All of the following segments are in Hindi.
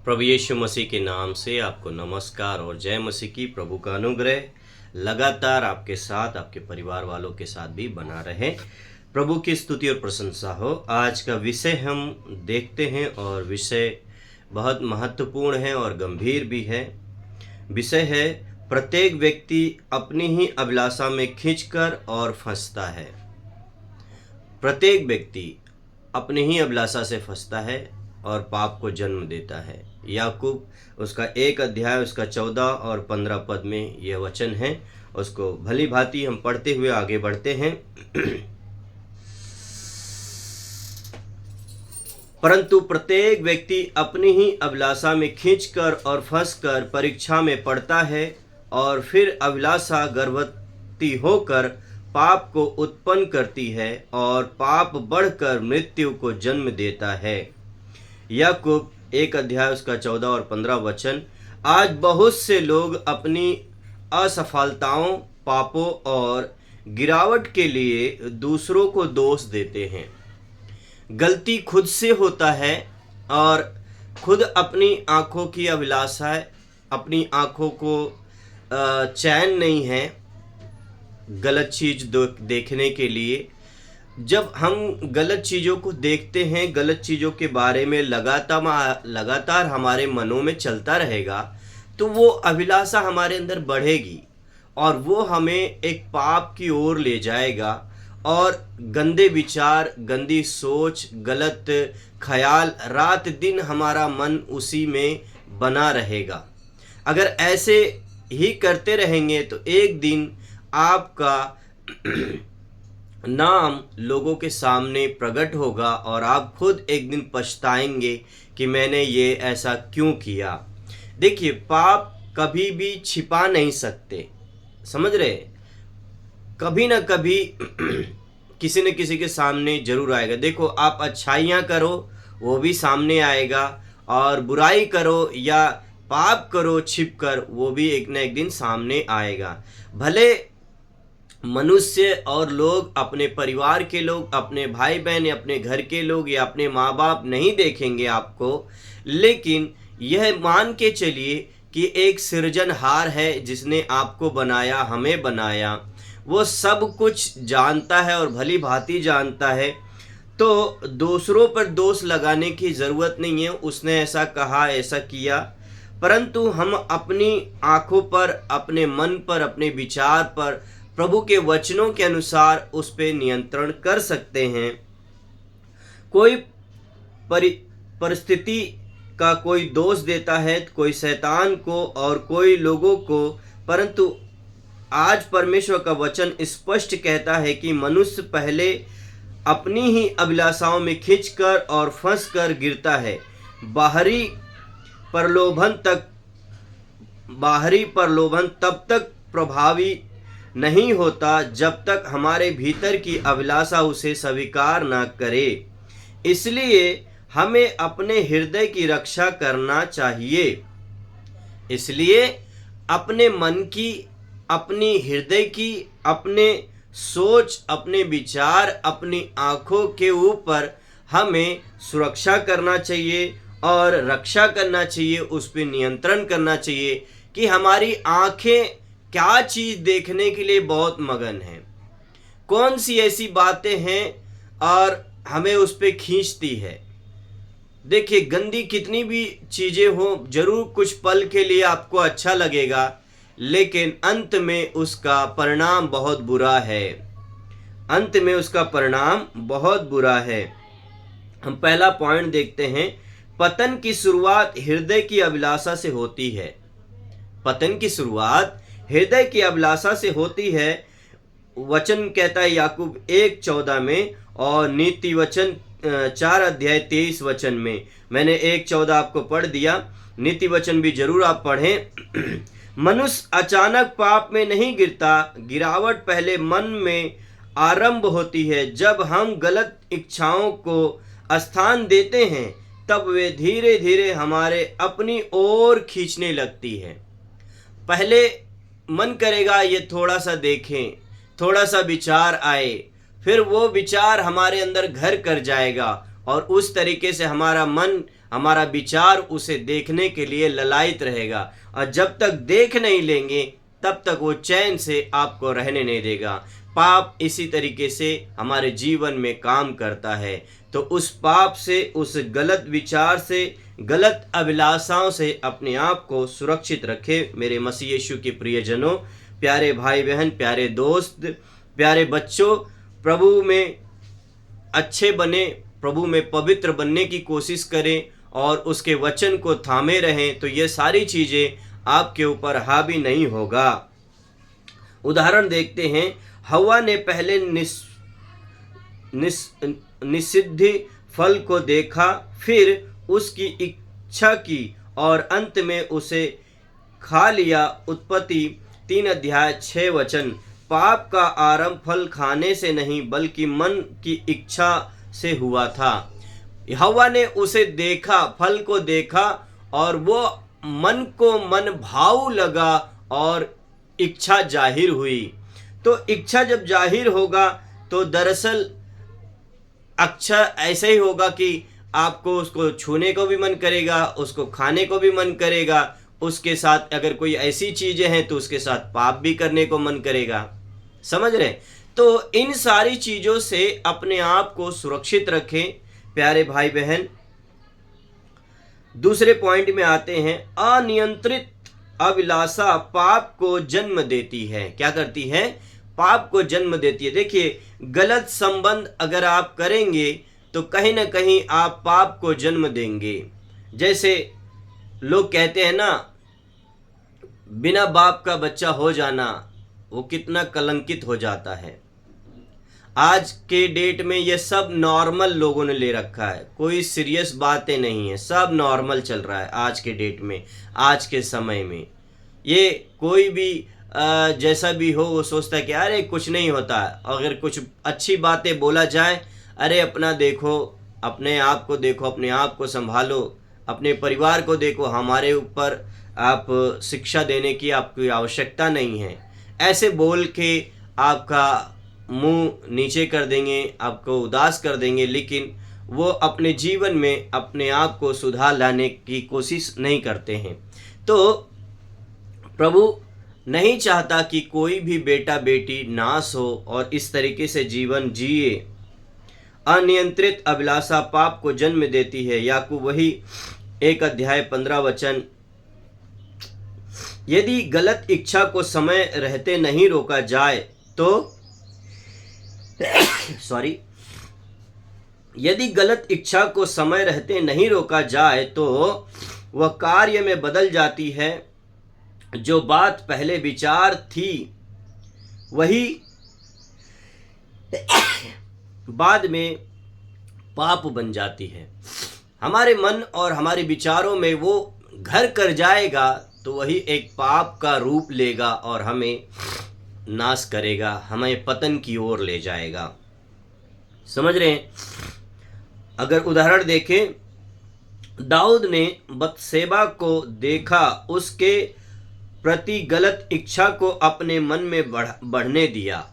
प्रभु यीशु मसीह के नाम से आपको नमस्कार और जय मसीह की। प्रभु का अनुग्रह लगातार आपके साथ, आपके परिवार वालों के साथ भी बना रहे। प्रभु की स्तुति और प्रशंसा हो। आज का विषय हम देखते हैं और विषय बहुत महत्वपूर्ण है और गंभीर भी है। विषय है, प्रत्येक व्यक्ति अपनी ही अभिलाषा में खींचकर और फंसता है। प्रत्येक व्यक्ति अपनी ही अभिलाषा से फंसता है और पाप को जन्म देता है। याकूब उसका 1 अध्याय उसका 14 और 15 पद में यह वचन है। उसको भली भांति हम पढ़ते हुए आगे बढ़ते हैं। परंतु प्रत्येक व्यक्ति अपनी ही अभिलाषा में खींचकर और फंसकर परीक्षा में पड़ता है और फिर अभिलाषा गर्भवती होकर पाप को उत्पन्न करती है और पाप बढ़कर मृत्यु को जन्म देता है। याकूब 1 अध्याय उसका 14 और 15 वचन। आज बहुत से लोग अपनी असफलताओं, पापों और गिरावट के लिए दूसरों को दोष देते हैं। गलती खुद से होता है और खुद अपनी आंखों की अभिलाषा, अपनी आंखों को चैन नहीं है गलत चीज देखने के लिए। जब हम गलत चीज़ों को देखते हैं, गलत चीज़ों के बारे में लगातार हमारे मनों में चलता रहेगा, तो वो अभिलाषा हमारे अंदर बढ़ेगी और वो हमें एक पाप की ओर ले जाएगा और गंदे विचार, गंदी सोच, गलत ख्याल, रात दिन हमारा मन उसी में बना रहेगा। अगर ऐसे ही करते रहेंगे तो एक दिन आपका नाम लोगों के सामने प्रकट होगा और आप खुद एक दिन पछताएंगे कि मैंने ये ऐसा क्यों किया। देखिए, पाप कभी भी छिपा नहीं सकते, समझ रहे? कभी ना कभी किसी न किसी के सामने जरूर आएगा। देखो, आप अच्छाइयाँ करो वो भी सामने आएगा और बुराई करो या पाप करो छिप कर, वो भी एक न एक दिन सामने आएगा। भले मनुष्य और लोग, अपने परिवार के लोग, अपने भाई बहन या अपने घर के लोग या अपने माँ बाप नहीं देखेंगे आपको, लेकिन यह मान के चलिए कि एक सृजनहार है जिसने आपको बनाया, हमें बनाया, वो सब कुछ जानता है और भली भांति जानता है। तो दूसरों पर दोष लगाने की ज़रूरत नहीं है, उसने ऐसा कहा, ऐसा किया। परंतु हम अपनी आँखों पर, अपने मन पर, अपने विचार पर प्रभु के वचनों के अनुसार उस पर नियंत्रण कर सकते हैं। कोई परिस्थिति का कोई दोष देता है, कोई शैतान को और कोई लोगों को, परंतु आज परमेश्वर का वचन स्पष्ट कहता है कि मनुष्य पहले अपनी ही अभिलाषाओं में खींचकर और फंसकर गिरता है। बाहरी प्रलोभन तब तक प्रभावी नहीं होता जब तक हमारे भीतर की अभिलाषा उसे स्वीकार न करे। इसलिए हमें अपने हृदय की रक्षा करना चाहिए। इसलिए अपने मन की, अपनी हृदय की, अपने सोच, अपने विचार, अपनी आँखों के ऊपर हमें सुरक्षा करना चाहिए और रक्षा करना चाहिए, उस पर नियंत्रण करना चाहिए कि हमारी आँखें क्या चीज़ देखने के लिए बहुत मगन है, कौन सी ऐसी बातें हैं और हमें उस पर खींचती है। देखिए, गंदी कितनी भी चीज़ें हो, जरूर कुछ पल के लिए आपको अच्छा लगेगा, लेकिन अंत में उसका परिणाम बहुत बुरा है। अंत में उसका परिणाम बहुत बुरा है। हम पहला पॉइंट देखते हैं। पतन की शुरुआत हृदय की अभिलाषा से होती है। पतन की शुरुआत हृदय की अभिलाषा से होती है। वचन कहता है याकूब 1:14 में और नीति वचन 4 अध्याय 23 वचन में। मैंने 1:14 आपको पढ़ दिया, नीति वचन भी जरूर आप पढ़ें। मनुष्य अचानक पाप में नहीं गिरता, गिरावट पहले मन में आरंभ होती है। जब हम गलत इच्छाओं को स्थान देते हैं तब वे धीरे धीरे हमारे अपनी ओर खींचने लगती है। पहले मन करेगा ये थोड़ा सा देखें, थोड़ा सा विचार आए, फिर वो विचार हमारे अंदर घर कर जाएगा और उस तरीके से हमारा मन हमारा विचार उसे देखने के लिए ललायित रहेगा, और जब तक देख नहीं लेंगे तब तक वो चैन से आपको रहने नहीं देगा। पाप इसी तरीके से हमारे जीवन में काम करता है। तो उस पाप से, उस गलत विचार से, गलत अभिलाषाओं से अपने आप को सुरक्षित रखें। मेरे मसीह यीशु के प्रियजनों, प्यारे भाई बहन, प्यारे दोस्त, प्यारे बच्चों, प्रभु में अच्छे बने, प्रभु में पवित्र बनने की कोशिश करें और उसके वचन को थामे रहें, तो ये सारी चीज़ें आपके ऊपर हावी नहीं होगा। उदाहरण देखते हैं, हव्वा ने पहले निषिद्ध फल को देखा, फिर उसकी इच्छा की और अंत में उसे खा लिया। उत्पत्ति 3:6। पाप का आरंभ फल खाने से नहीं बल्कि मन की इच्छा से हुआ था। हव्वा ने उसे देखा, फल को देखा, और वो मन को मन भाव लगा और इच्छा जाहिर हुई। तो इच्छा जब जाहिर होगा तो दरअसल अक्षर ऐसे ही होगा कि आपको उसको छूने को भी मन करेगा, उसको खाने को भी मन करेगा, उसके साथ अगर कोई ऐसी चीजें हैं तो उसके साथ पाप भी करने को मन करेगा। समझ रहे? तो इन सारी चीजों से अपने आप को सुरक्षित रखें प्यारे भाई बहन। दूसरे पॉइंट में आते हैं, अनियंत्रित अभिलाषा पाप को जन्म देती है। क्या करती है? पाप को जन्म देती है। देखिए, गलत संबंध अगर आप करेंगे तो कहीं ना कहीं आप पाप को जन्म देंगे। जैसे लोग कहते हैं ना, बिना बाप का बच्चा हो जाना वो कितना कलंकित हो जाता है। आज के डेट में ये सब नॉर्मल लोगों ने ले रखा है, कोई सीरियस बातें नहीं है, सब नॉर्मल चल रहा है आज के डेट में, आज के समय में। ये कोई भी जैसा भी हो वो सोचता है कि अरे कुछ नहीं होता है। अगर कुछ अच्छी बातें बोला जाए, अरे अपना देखो, अपने आप को देखो, अपने आप को संभालो, अपने परिवार को देखो, हमारे ऊपर आप शिक्षा देने की आपकी आवश्यकता नहीं है। ऐसे बोल के आपका मुंह नीचे कर देंगे, आपको उदास कर देंगे, लेकिन वो अपने जीवन में अपने आप को सुधार लाने की कोशिश नहीं करते हैं। तो प्रभु नहीं चाहता कि कोई भी बेटा बेटी नाश हो और इस तरीके से जीवन जिए। अनियंत्रित अभिलाषा पाप को जन्म देती है। याकूब वही 1:15। यदि गलत इच्छा को समय रहते नहीं रोका जाए तो यदि गलत इच्छा को समय रहते नहीं रोका जाए तो वह कार्य में बदल जाती है। जो बात पहले विचार थी वही बाद में पाप बन जाती है। हमारे मन और हमारे विचारों में वो घर कर जाएगा तो वही एक पाप का रूप लेगा और हमें नाश करेगा, हमें पतन की ओर ले जाएगा। समझ रहे हैं? अगर उदाहरण देखें, दाऊद ने बतशेबा को देखा, उसके प्रति गलत इच्छा को अपने मन में बढ़ने दिया।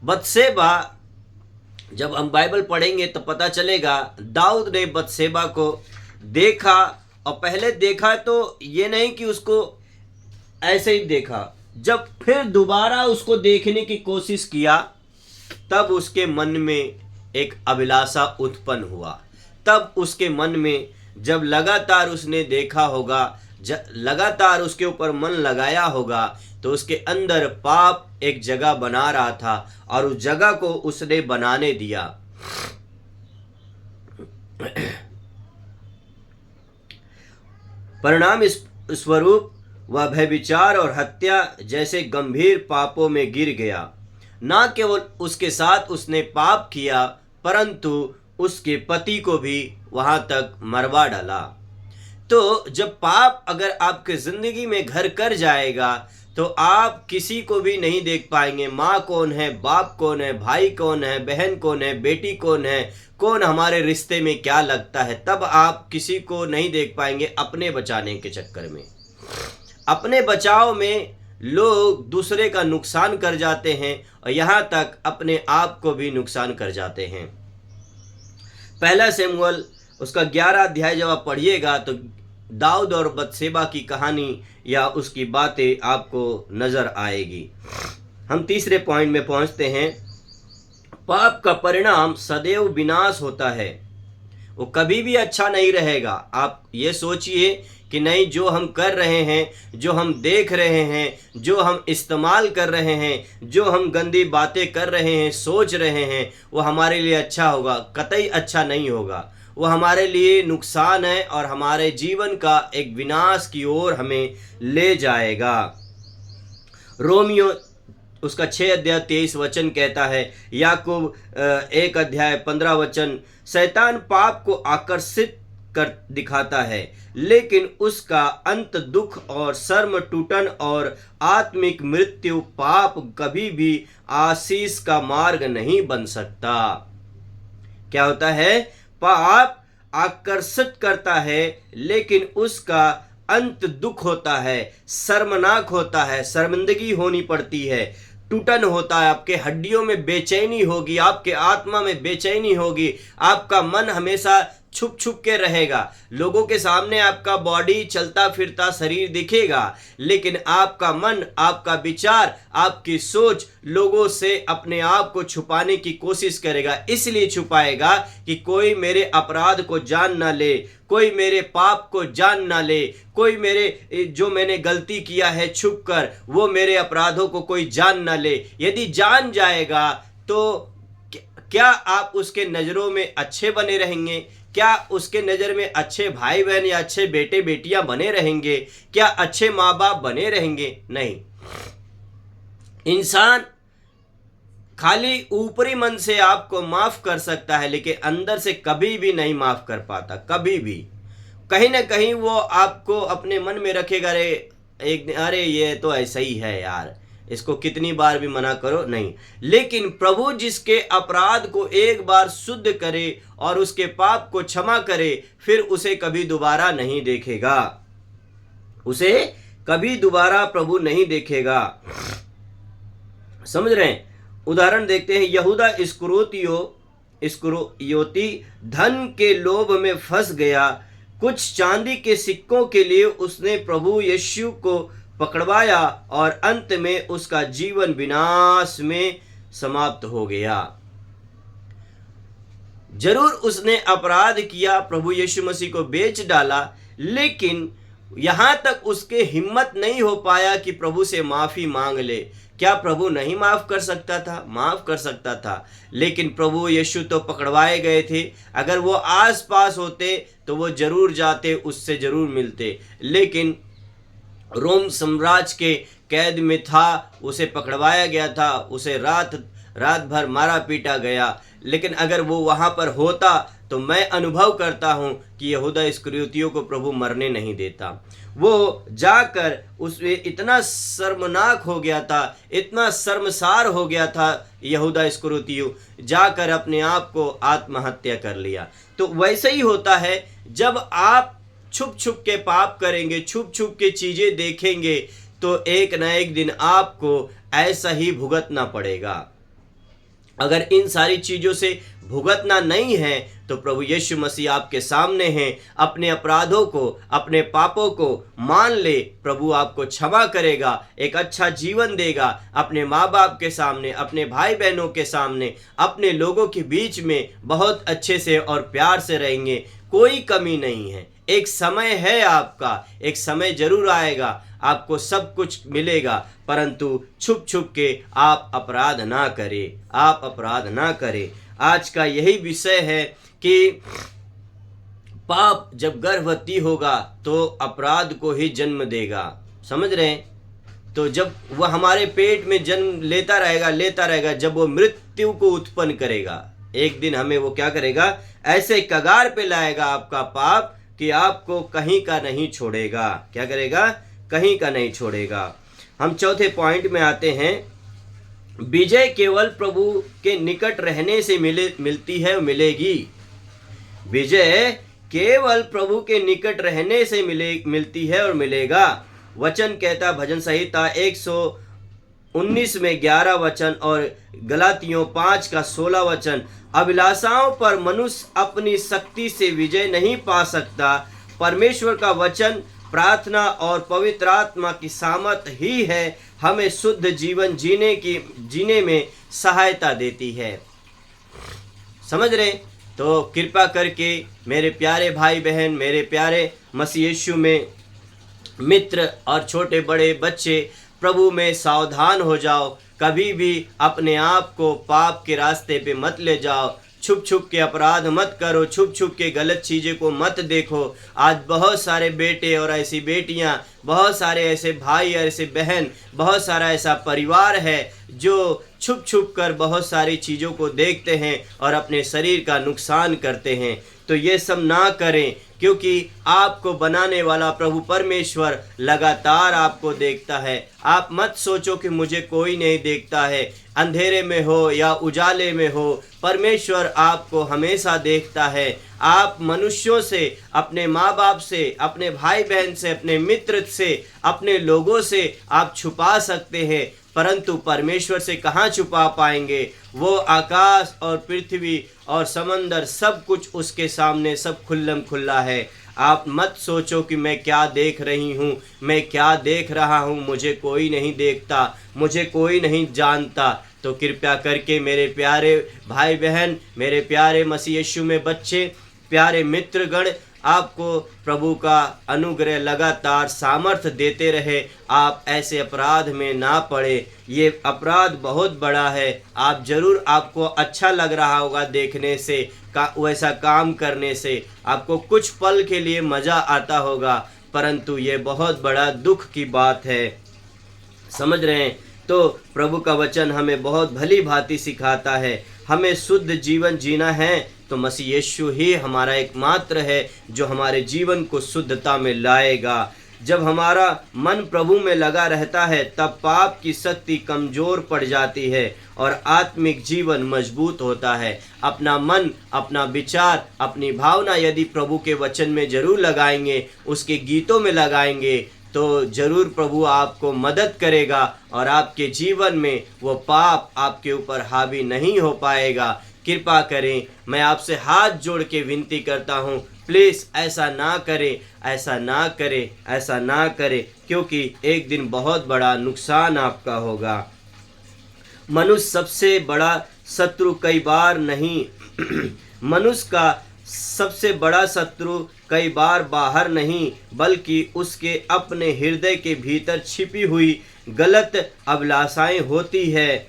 बतशेबा, जब हम बाइबल पढ़ेंगे तो पता चलेगा, दाऊद ने बतशेबा को देखा, और पहले देखा तो ये नहीं कि उसको ऐसे ही देखा, जब फिर दोबारा उसको देखने की कोशिश किया तब उसके मन में एक अभिलाषा उत्पन्न हुआ। तब उसके मन में जब लगातार उसने देखा होगा, लगातार उसके ऊपर मन लगाया होगा, तो उसके अंदर पाप एक जगह बना रहा था और उस जगह को उसने बनाने दिया। परिणाम स्वरूप वह व्यभिचार और हत्या जैसे गंभीर पापों में गिर गया। न केवल उसके साथ उसने पाप किया, परंतु उसके पति को भी वहां तक मरवा डाला। तो जब पाप अगर आपके जिंदगी में घर कर जाएगा तो आप किसी को भी नहीं देख पाएंगे। माँ कौन है, बाप कौन है, भाई कौन है, बहन कौन है, बेटी कौन है, कौन हमारे रिश्ते में क्या लगता है, तब आप किसी को नहीं देख पाएंगे। अपने बचाने के चक्कर में, अपने बचाव में लोग दूसरे का नुकसान कर जाते हैं और यहाँ तक अपने आप को भी नुकसान कर जाते हैं। 1 शमूएल उसका 11 अध्याय जब आप पढ़िएगा तो दाऊद और बतशेबा की कहानी या उसकी बातें आपको नजर आएगी। हम तीसरे पॉइंट में पहुंचते हैं। पाप का परिणाम सदैव विनाश होता है, वो कभी भी अच्छा नहीं रहेगा। आप ये सोचिए कि नहीं, जो हम कर रहे हैं, जो हम देख रहे हैं, जो हम इस्तेमाल कर रहे हैं, जो हम गंदी बातें कर रहे हैं, सोच रहे हैं, वो हमारे लिए अच्छा होगा? कतई अच्छा नहीं होगा। वो हमारे लिए नुकसान है और हमारे जीवन का एक विनाश की ओर हमें ले जाएगा। रोमियो उसका 6 अध्याय 23 वचन कहता है, याकूब 1 अध्याय 15 वचन, शैतान पाप को आकर्षित कर दिखाता है, लेकिन उसका अंत दुख और शर्म टूटन और आत्मिक मृत्यु। पाप कभी भी आशीष का मार्ग नहीं बन सकता। क्या होता है? पाप आकर्षित करता है, लेकिन उसका अंत दुख होता है, शर्मनाक होता है, शर्मिंदगी होनी पड़ती है, टूटन होता है, आपके हड्डियों में बेचैनी होगी, आपके आत्मा में बेचैनी होगी, आपका मन हमेशा छुप छुप के रहेगा। लोगों के सामने आपका बॉडी चलता फिरता शरीर दिखेगा, लेकिन आपका मन, आपका विचार, आपकी सोच लोगों से अपने आप को छुपाने की कोशिश करेगा। इसलिए छुपाएगा कि कोई मेरे अपराध को जान ना ले, कोई मेरे पाप को जान ना ले, कोई मेरे जो मैंने गलती किया है छुप कर, वो मेरे अपराधों को कोई जान ना ले। यदि जान जाएगा तो क्या आप उसके नज़रों में अच्छे बने रहेंगे? क्या उसके नज़र में अच्छे भाई बहन या अच्छे बेटे बेटियां बने रहेंगे? क्या अच्छे माँ बाप बने रहेंगे? नहीं। इंसान खाली ऊपरी मन से आपको माफ कर सकता है, लेकिन अंदर से कभी भी नहीं माफ कर पाता। कभी भी कहीं ना कहीं वो आपको अपने मन में रखेगा, अरे ये तो ऐसा ही है यार, इसको कितनी बार भी मना करो, नहीं। लेकिन प्रभु जिसके अपराध को एक बार शुद्ध करे और उसके पाप को क्षमा करे, फिर उसे कभी दोबारा नहीं देखेगा। उसे कभी दोबारा प्रभु नहीं देखेगा। समझ रहे हैं? उदाहरण देखते हैं। यहूदा इस्करियोती धन के लोभ में फंस गया। कुछ चांदी के सिक्कों के लिए उसने प्रभु यीशु को पकड़वाया और अंत में उसका जीवन विनाश में समाप्त हो गया। जरूर उसने अपराध किया, प्रभु यीशु मसीह को बेच डाला, लेकिन यहां तक उसके हिम्मत नहीं हो पाया कि प्रभु से माफी मांग ले। क्या प्रभु नहीं माफ कर सकता था? माफ कर सकता था, लेकिन प्रभु यीशु तो पकड़वाए गए थे। अगर वो आस पास होते तो वो जरूर जाते, उससे जरूर मिलते, लेकिन रोम साम्राज्य के कैद में था, उसे पकड़वाया गया था, उसे रात भर मारा पीटा गया। लेकिन अगर वो वहाँ पर होता तो मैं अनुभव करता हूँ कि यहूदा इस्करियोतियों को प्रभु मरने नहीं देता। वो जाकर उसमें इतना शर्मनाक हो गया था, इतना शर्मसार हो गया था यहूदा इस्करियोती, जाकर अपने आप को आत्महत्या कर लिया। तो वैसे ही होता है, जब आप छुप छुप के पाप करेंगे, छुप छुप के चीजें देखेंगे, तो एक न एक दिन आपको ऐसा ही भुगतना पड़ेगा। अगर इन सारी चीजों से भुगतना नहीं है तो प्रभु यीशु मसीह आपके सामने हैं। अपने अपराधों को, अपने पापों को मान ले, प्रभु आपको क्षमा करेगा, एक अच्छा जीवन देगा। अपने माँ बाप के सामने, अपने भाई बहनों के सामने, अपने लोगों के बीच में बहुत अच्छे से और प्यार से रहेंगे। कोई कमी नहीं है। एक समय है आपका, एक समय जरूर आएगा, आपको सब कुछ मिलेगा, परंतु छुप छुप के आप अपराध ना करें, आप अपराध ना करें। आज का यही विषय है कि पाप जब गर्भवती होगा तो अपराध को ही जन्म देगा। समझ रहे हैं? तो जब वह हमारे पेट में जन्म लेता रहेगा, जब वो मृत्यु को उत्पन्न करेगा, एक दिन हमें वो क्या करेगा, ऐसे कगार पे लाएगा आपका पाप कि आपको कहीं का नहीं छोड़ेगा। क्या करेगा? कहीं का नहीं छोड़ेगा। हम चौथे पॉइंट में आते हैं। विजय केवल प्रभु के निकट रहने से मिलती है, मिलेगी। विजय केवल प्रभु के निकट रहने से मिलती है और मिलेगा। वचन कहता, भजन संहिता 19 में 11 वचन और गलातियों 5 का 16 वचन। अभिलाषाओं पर मनुष्य अपनी शक्ति से विजय नहीं पा सकता। परमेश्वर का वचन, प्रार्थना और पवित्र आत्मा की सामर्थ ही है हमें शुद्ध जीवन जीने में सहायता देती है। समझ रहे? तो कृपा करके मेरे प्यारे भाई बहन, मेरे प्यारे मसीह यीशु में मित्र और छोटे बड़े बच्चे, प्रभु में सावधान हो जाओ। कभी भी अपने आप को पाप के रास्ते पे मत ले जाओ। छुप छुप के अपराध मत करो, छुप छुप के गलत चीज़ें को मत देखो। आज बहुत सारे बेटे और ऐसी बेटियां, बहुत सारे ऐसे भाई और ऐसे बहन, बहुत सारा ऐसा परिवार है जो छुप छुप कर बहुत सारी चीज़ों को देखते हैं और अपने शरीर का नुकसान करते हैं। तो ये सब ना करें, क्योंकि आपको बनाने वाला प्रभु परमेश्वर लगातार आपको देखता है। आप मत सोचो कि मुझे कोई नहीं देखता है। अंधेरे में हो या उजाले में हो, परमेश्वर आपको हमेशा देखता है। आप मनुष्यों से, अपने माँ बाप से, अपने भाई बहन से, अपने मित्र से, अपने लोगों से आप छुपा सकते हैं, परंतु परमेश्वर से कहाँ छुपा पाएंगे। वो आकाश और पृथ्वी और समंदर सब कुछ उसके सामने सब खुल्लम खुल्ला है। आप मत सोचो कि मैं क्या देख रही हूँ, मैं क्या देख रहा हूँ, मुझे कोई नहीं देखता, मुझे कोई नहीं जानता। तो कृपया करके मेरे प्यारे भाई बहन, मेरे प्यारे मसीह यीशु में बच्चे, प्यारे मित्रगण, आपको प्रभु का अनुग्रह लगातार सामर्थ्य देते रहे। आप ऐसे अपराध में ना पड़े। ये अपराध बहुत बड़ा है। आप जरूर, आपको अच्छा लग रहा होगा देखने से, वैसा काम करने से आपको कुछ पल के लिए मज़ा आता होगा, परंतु ये बहुत बड़ा दुख की बात है। समझ रहे हैं? तो प्रभु का वचन हमें बहुत भली भांति सिखाता है। हमें शुद्ध जीवन जीना है तो मसीह यीशु ही हमारा एकमात्र है जो हमारे जीवन को शुद्धता में लाएगा। जब हमारा मन प्रभु में लगा रहता है तब पाप की शक्ति कमज़ोर पड़ जाती है और आत्मिक जीवन मजबूत होता है। अपना मन, अपना विचार, अपनी भावना यदि प्रभु के वचन में जरूर लगाएंगे, उसके गीतों में लगाएंगे, तो जरूर प्रभु आपको मदद करेगा और आपके जीवन में वो पाप आपके ऊपर हावी नहीं हो पाएगा। कृपा करें, मैं आपसे हाथ जोड़ के विनती करता हूँ, प्लीज़ ऐसा ना करें, ऐसा ना करें, ऐसा ना करें, क्योंकि एक दिन बहुत बड़ा नुकसान आपका होगा। मनुष्य सबसे बड़ा शत्रु कई बार नहीं मनुष्य का सबसे बड़ा शत्रु कई बार बाहर नहीं, बल्कि उसके अपने हृदय के भीतर छिपी हुई गलत अभिलाषाएं होती है।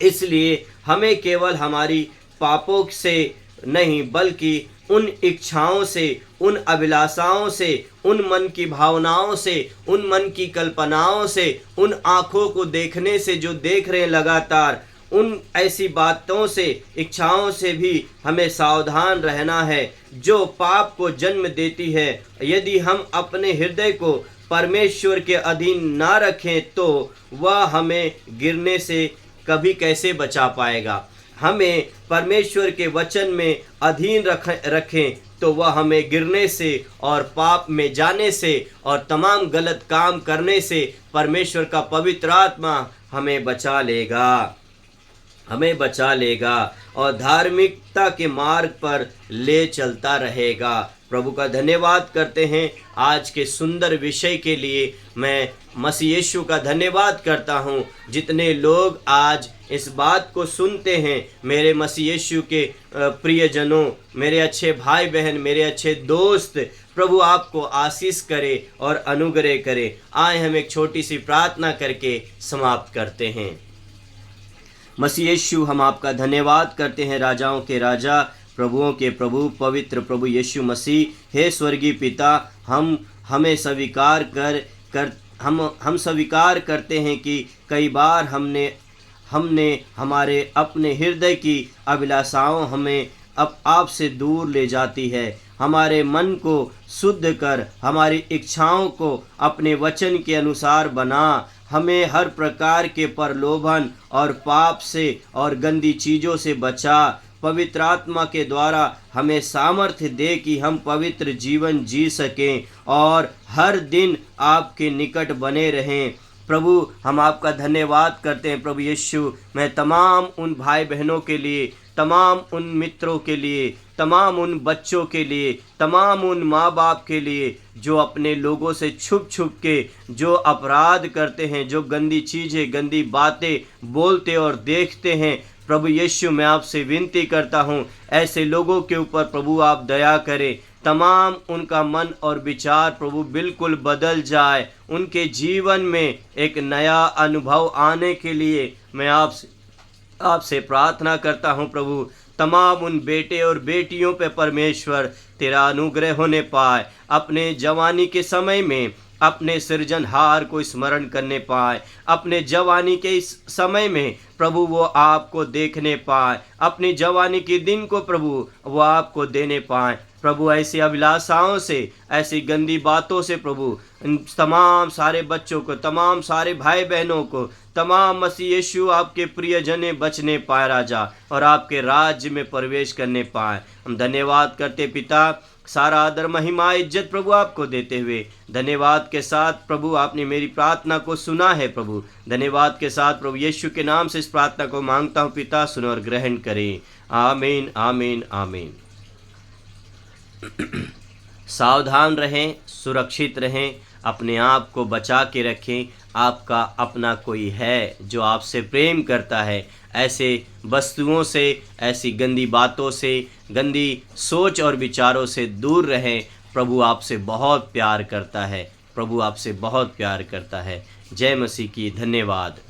इसलिए हमें केवल हमारी पापों से नहीं, बल्कि उन इच्छाओं से, उन अभिलाषाओं से, उन मन की भावनाओं से, उन मन की कल्पनाओं से, उन आँखों को देखने से जो देख रहे हैं लगातार, उन ऐसी बातों से, इच्छाओं से भी हमें सावधान रहना है जो पाप को जन्म देती है। यदि हम अपने हृदय को परमेश्वर के अधीन ना रखें तो वह हमें गिरने से कभी कैसे बचा पाएगा। हमें परमेश्वर के वचन में अधीन रखें तो वह हमें गिरने से और पाप में जाने से और तमाम गलत काम करने से परमेश्वर का पवित्र आत्मा हमें बचा लेगा, हमें बचा लेगा और धार्मिकता के मार्ग पर ले चलता रहेगा। प्रभु का धन्यवाद करते हैं आज के सुंदर विषय के लिए। मैं मसीह यीशु का धन्यवाद करता हूँ जितने लोग आज इस बात को सुनते हैं। मेरे मसीह यीशु के प्रियजनों, मेरे अच्छे भाई बहन, मेरे अच्छे दोस्त, प्रभु आपको आशीष करे और अनुग्रह करे। आए हम एक छोटी सी प्रार्थना करके समाप्त करते हैं। मसीह यीशु, हम आपका धन्यवाद करते हैं, राजाओं के राजा, प्रभुओं के प्रभु, पवित्र प्रभु यीशु मसीह। हे स्वर्गीय पिता, हमें स्वीकार कर हम स्वीकार करते हैं कि कई बार हमने हमारे अपने हृदय की अभिलाषाओं हमें अब आपसे दूर ले जाती है। हमारे मन को शुद्ध कर, हमारी इच्छाओं को अपने वचन के अनुसार बना। हमें हर प्रकार के प्रलोभन और पाप से और गंदी चीज़ों से बचा। पवित्र आत्मा के द्वारा हमें सामर्थ्य दे कि हम पवित्र जीवन जी सकें और हर दिन आपके निकट बने रहें। प्रभु हम आपका धन्यवाद करते हैं प्रभु यीशु। मैं तमाम उन भाई बहनों के लिए, तमाम उन मित्रों के लिए, तमाम उन बच्चों के लिए, तमाम उन माँ बाप के लिए जो अपने लोगों से छुप छुप के जो अपराध करते हैं, जो गंदी चीज़ें, गंदी बातें बोलते और देखते हैं, प्रभु यीशु मैं आपसे विनती करता हूँ ऐसे लोगों के ऊपर प्रभु आप दया करें। तमाम उनका मन और विचार प्रभु बिल्कुल बदल जाए, उनके जीवन में एक नया अनुभव आने के लिए मैं आपसे प्रार्थना करता हूँ प्रभु। तमाम उन बेटे और बेटियों पे परमेश्वर तेरा अनुग्रह होने पाए, अपने जवानी के समय में अपने सृजनहार को स्मरण करने पाए, अपने जवानी के इस समय में प्रभु वो आपको देखने पाए, अपनी जवानी के दिन को प्रभु वो आपको देने पाए। प्रभु ऐसी अभिलाषाओं से, ऐसी गंदी बातों से प्रभु इन तमाम सारे बच्चों को, तमाम सारे भाई बहनों को, तमाम मसीह यीशु आपके प्रियजने बचने पाए राजा, और आपके राज्य में प्रवेश करने पाए। हम धन्यवाद करते पिता, सारा आदर महिमा इज्जत प्रभु आपको देते हुए धन्यवाद के साथ प्रभु आपने मेरी प्रार्थना को सुना है प्रभु। धन्यवाद के साथ प्रभु यीशु के नाम से इस प्रार्थना को मांगता हूँ पिता, सुनो और ग्रहण करें। आमीन आमीन आमीन। सावधान रहें, सुरक्षित रहें, अपने आप को बचा के रखें। आपका अपना कोई है जो आपसे प्रेम करता है। ऐसे वस्तुओं से, ऐसी गंदी बातों से, गंदी सोच और विचारों से दूर रहें। प्रभु आपसे बहुत प्यार करता है, प्रभु आपसे बहुत प्यार करता है। जय मसीह की। धन्यवाद।